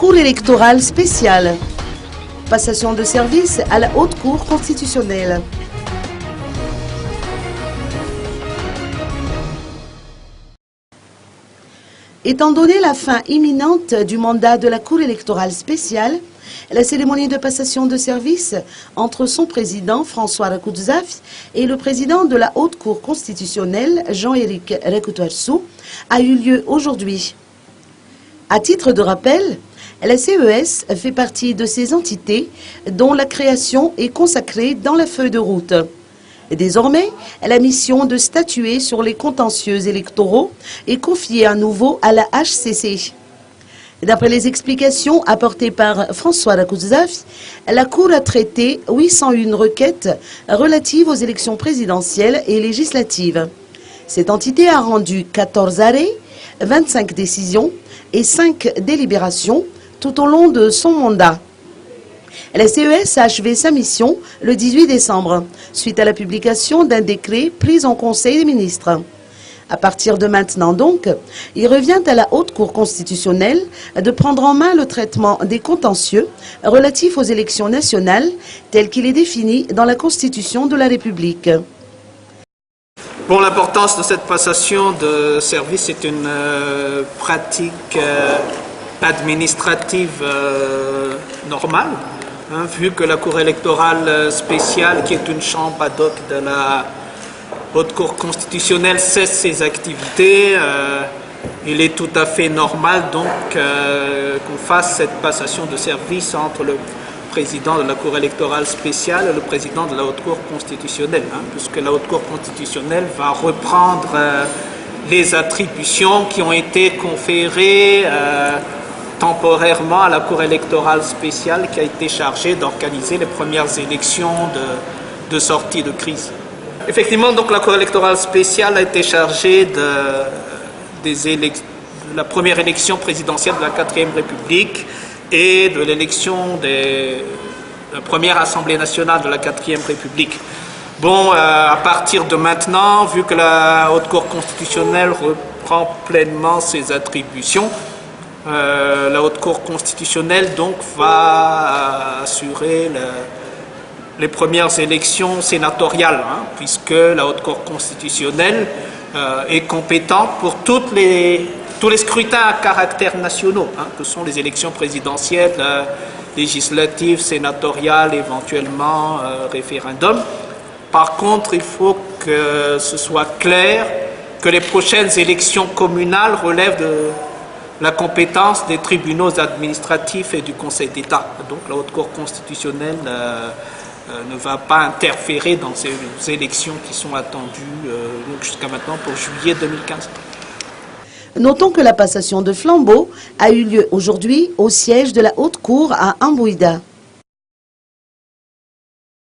Cour électorale spéciale. Passation de service à la Haute Cour constitutionnelle. Étant donné la fin imminente du mandat de la Cour électorale spéciale, la cérémonie de passation de service entre son président François Rakoudzaf et le président de la Haute Cour constitutionnelle Jean-Éric Rekoutoarsou a eu lieu aujourd'hui. À titre de rappel, la CES fait partie de ces entités dont la création est consacrée dans la feuille de route. Désormais, la mission de statuer sur les contentieux électoraux est confiée à nouveau à la HCC. D'après les explications apportées par François Rakoudzaf, la Cour a traité 801 requêtes relatives aux élections présidentielles et législatives. Cette entité a rendu 14 arrêts, 25 décisions et 5 délibérations tout au long de son mandat. La CES a achevé sa mission le 18 décembre, suite à la publication d'un décret pris en Conseil des ministres. À partir de maintenant donc, il revient à la Haute Cour constitutionnelle de prendre en main le traitement des contentieux relatifs aux élections nationales tel qu'il est défini dans la Constitution de la République. Bon, l'importance de cette passation de service, c'est une pratique administrative normale, hein, vu que la Cour électorale spéciale, qui est une chambre ad hoc de la Haute Cour constitutionnelle, cesse ses activités. Il est tout à fait normal donc qu'on fasse cette passation de service entre le président de la Cour électorale spéciale et le président de la Haute Cour constitutionnelle, hein, puisque la Haute Cour constitutionnelle va reprendre les attributions qui ont été conférées temporairement à la Cour électorale spéciale qui a été chargée d'organiser les premières élections de sortie de crise. Effectivement, donc la Cour électorale spéciale a été chargée de la première élection présidentielle de la 4e République et de l'élection de la première Assemblée nationale de la 4e République. Bon, à partir de maintenant, vu que la Haute Cour constitutionnelle reprend pleinement ses attributions, la Haute Cour constitutionnelle donc va assurer les premières élections sénatoriales, hein, puisque la Haute Cour constitutionnelle est compétente pour tous les scrutins à caractère nationaux, hein, que sont les élections présidentielles, législatives, sénatoriales, éventuellement référendum. Par contre, il faut que ce soit clair que les prochaines élections communales relèvent de la compétence des tribunaux administratifs et du Conseil d'État. Donc la Haute Cour constitutionnelle ne va pas interférer dans ces élections qui sont attendues jusqu'à maintenant pour juillet 2015. Notons que la passation de flambeau a eu lieu aujourd'hui au siège de la Haute Cour à Ambouïda.